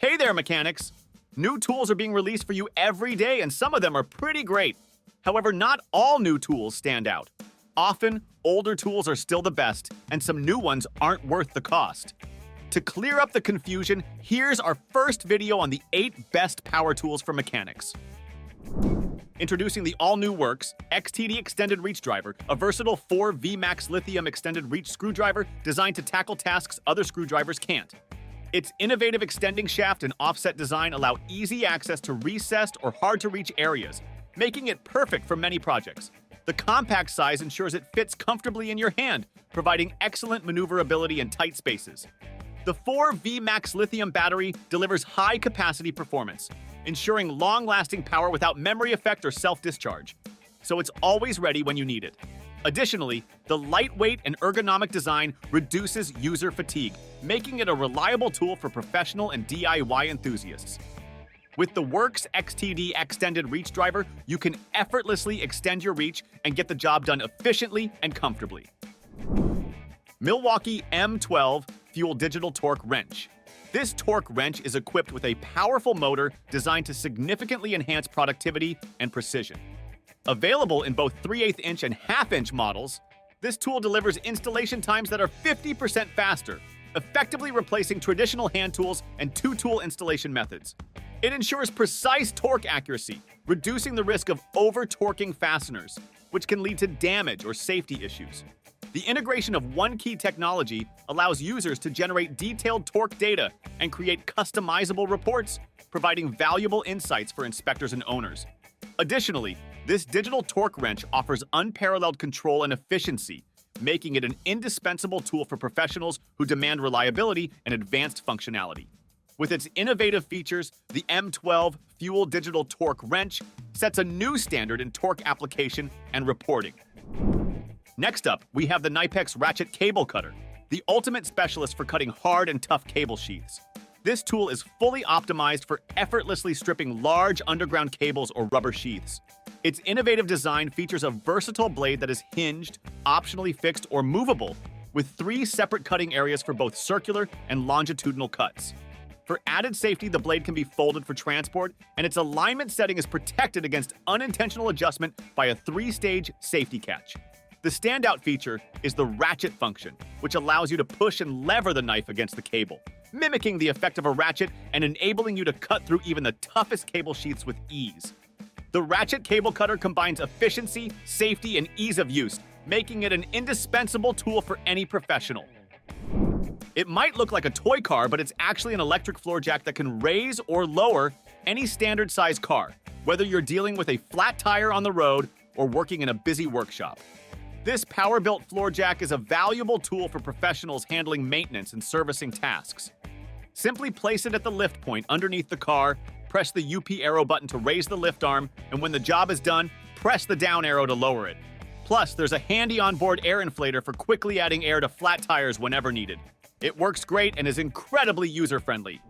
Hey there, mechanics! New tools are being released for you every day, and some of them are pretty great. However, not all new tools stand out. Often, older tools are still the best, and some new ones aren't worth the cost. To clear up the confusion, here's our first video on the 8 best power tools for mechanics. Introducing the all-new WORX XTD Extended Reach Driver, a versatile 4 VMAX lithium extended reach screwdriver designed to tackle tasks other screwdrivers can't. Its innovative extending shaft and offset design allow easy access to recessed or hard-to-reach areas, making it perfect for many projects. The compact size ensures it fits comfortably in your hand, providing excellent maneuverability in tight spaces. The 4 VMAX lithium battery delivers high-capacity performance, ensuring long-lasting power without memory effect or self-discharge, so it's always ready when you need it. Additionally, the lightweight and ergonomic design reduces user fatigue, making it a reliable tool for professional and DIY enthusiasts. With the WORX XTD Extended Reach Driver, you can effortlessly extend your reach and get the job done efficiently and comfortably. Milwaukee M12 Fuel Digital Torque Wrench. This torque wrench is equipped with a powerful motor designed to significantly enhance productivity and precision. Available in both 3/8 inch and 1/2 inch models, this tool delivers installation times that are 50% faster, effectively replacing traditional hand tools and 2-tool installation methods. It ensures precise torque accuracy, reducing the risk of over-torquing fasteners, which can lead to damage or safety issues. The integration of one-key technology allows users to generate detailed torque data and create customizable reports, providing valuable insights for inspectors and owners. Additionally, this digital torque wrench offers unparalleled control and efficiency, making it an indispensable tool for professionals who demand reliability and advanced functionality. With its innovative features, the M12 Fuel Digital Torque Wrench sets a new standard in torque application and reporting. Next up, we have the KNIPEX Ratchet Cable Cutter, the ultimate specialist for cutting hard and tough cable sheaths. This tool is fully optimized for effortlessly stripping large underground cables or rubber sheaths. Its innovative design features a versatile blade that is hinged, optionally fixed, or movable, with 3 separate cutting areas for both circular and longitudinal cuts. For added safety, the blade can be folded for transport, and its alignment setting is protected against unintentional adjustment by a 3-stage safety catch. The standout feature is the ratchet function, which allows you to push and lever the knife against the cable, mimicking the effect of a ratchet and enabling you to cut through even the toughest cable sheaths with ease. The Ratchet Cable Cutter combines efficiency, safety, and ease of use, making it an indispensable tool for any professional. It might look like a toy car, but it's actually an electric floor jack that can raise or lower any standard-sized car, whether you're dealing with a flat tire on the road or working in a busy workshop. This Powerbuilt floor jack is a valuable tool for professionals handling maintenance and servicing tasks. Simply place it at the lift point underneath the car, press the UP arrow button to raise the lift arm, and when the job is done, press the down arrow to lower it. Plus, there's a handy onboard air inflator for quickly adding air to flat tires whenever needed. It works great and is incredibly user-friendly.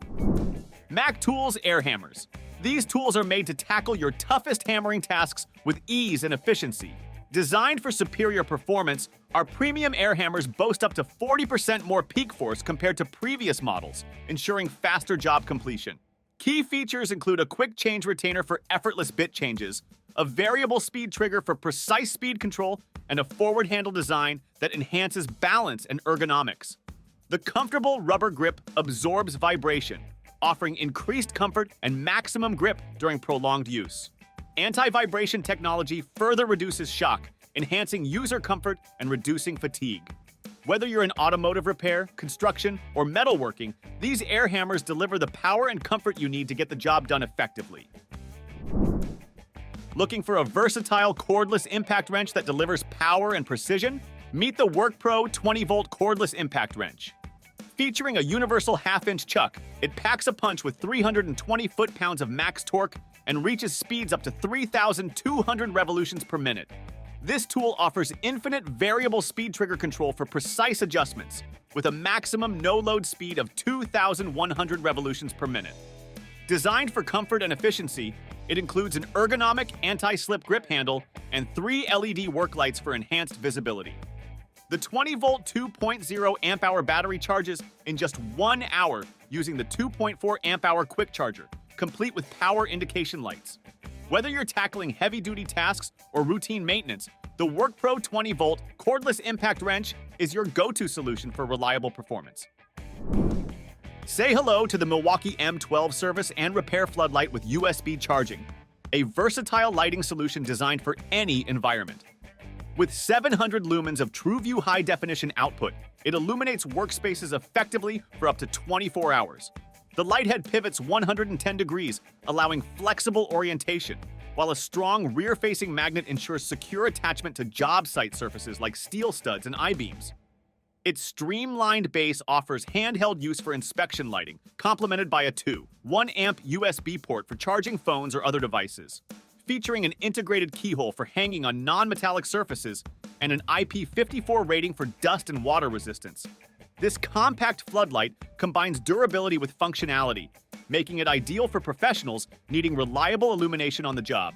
Mac Tools Air Hammers. These tools are made to tackle your toughest hammering tasks with ease and efficiency. Designed for superior performance, our premium air hammers boast up to 40% more peak force compared to previous models, ensuring faster job completion. Key features include a quick change retainer for effortless bit changes, a variable speed trigger for precise speed control, and a forward handle design that enhances balance and ergonomics. The comfortable rubber grip absorbs vibration, offering increased comfort and maximum grip during prolonged use. Anti-vibration technology further reduces shock, enhancing user comfort and reducing fatigue. Whether you're in automotive repair, construction, or metalworking, these air hammers deliver the power and comfort you need to get the job done effectively. Looking for a versatile cordless impact wrench that delivers power and precision? Meet the WORKPRO 20-volt cordless impact wrench. Featuring a universal 1/2 inch chuck, it packs a punch with 320 foot-pounds of max torque and reaches speeds up to 3,200 revolutions per minute. This tool offers infinite variable speed trigger control for precise adjustments, with a maximum no-load speed of 2,100 revolutions per minute. Designed for comfort and efficiency, it includes an ergonomic anti-slip grip handle and 3 LED work lights for enhanced visibility. The 20-volt 2.0 amp-hour battery charges in just 1 hour, using the 2.4 amp-hour quick charger, complete with power indication lights. Whether you're tackling heavy-duty tasks or routine maintenance, the WORKPRO 20-volt cordless impact wrench is your go-to solution for reliable performance. Say hello to the Milwaukee M12 service and repair floodlight with USB charging, a versatile lighting solution designed for any environment. With 700 lumens of TrueView high-definition output, it illuminates workspaces effectively for up to 24 hours. The light head pivots 110 degrees, allowing flexible orientation, while a strong rear-facing magnet ensures secure attachment to job site surfaces like steel studs and I-beams. Its streamlined base offers handheld use for inspection lighting, complemented by a 1 amp USB port for charging phones or other devices, featuring an integrated keyhole for hanging on non-metallic surfaces and an IP54 rating for dust and water resistance. This compact floodlight combines durability with functionality, making it ideal for professionals needing reliable illumination on the job.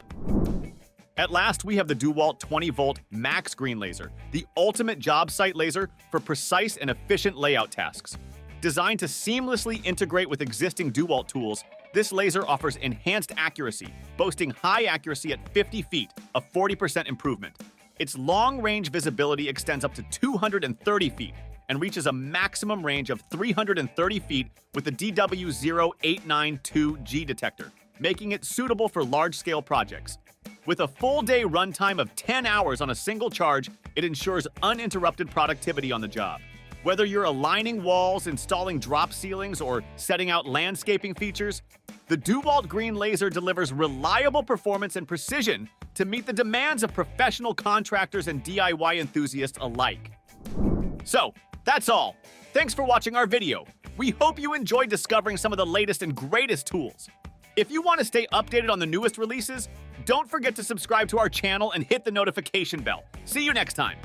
At last, we have the DEWALT 20-volt Max Green Laser, the ultimate job site laser for precise and efficient layout tasks. Designed to seamlessly integrate with existing DEWALT tools, this laser offers enhanced accuracy, boasting high accuracy at 50 feet, a 40% improvement. Its long-range visibility extends up to 230 feet and reaches a maximum range of 330 feet with the DW0892G detector, making it suitable for large-scale projects. With a full-day runtime of 10 hours on a single charge, it ensures uninterrupted productivity on the job. Whether you're aligning walls, installing drop ceilings, or setting out landscaping features, the DEWALT Green Laser delivers reliable performance and precision to meet the demands of professional contractors and DIY enthusiasts alike. So, that's all. Thanks for watching our video. We hope you enjoyed discovering some of the latest and greatest tools. If you want to stay updated on the newest releases, don't forget to subscribe to our channel and hit the notification bell. See you next time.